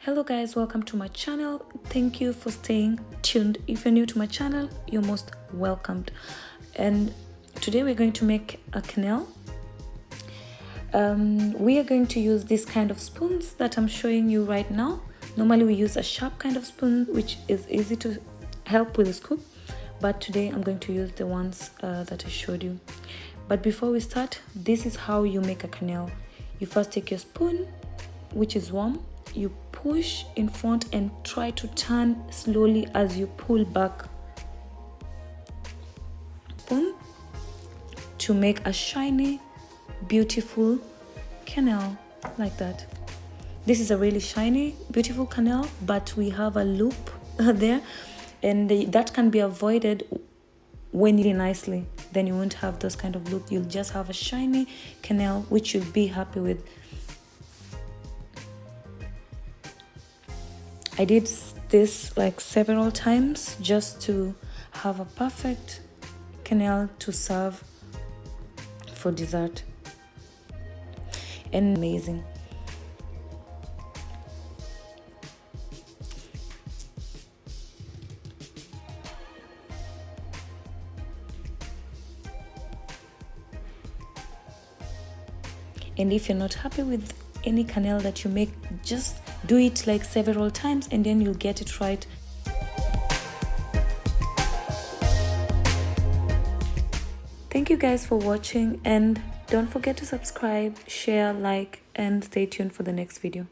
Hello guys, welcome to my channel. Thank you for staying tuned. If you're new to my channel, you're most welcomed. And today we're going to make a quenelle. We are going to use this kind of spoons that I'm showing you right now. Normally we use a sharp kind of spoon, which is easy to help with the scoop, but today I'm going to use the ones that I showed you. But before we start, this is how you make a quenelle. You first take your spoon, which is warm. You push in front and try to turn slowly as you pull back. Boom, to make a shiny, beautiful quenelle like that. This is a really shiny, beautiful quenelle, but we have a loop there, and that can be avoided when you do it nicely. Then you won't have those kind of loop. You'll just have a shiny quenelle, which you'll be happy with. I did this like several times just to have a perfect quenelle to serve for dessert. And amazing. And if you're not happy with any quenelle that you make, just do it like several times and then you'll get it right. Thank you guys for watching, and don't forget to subscribe, share, like, and stay tuned for the next video.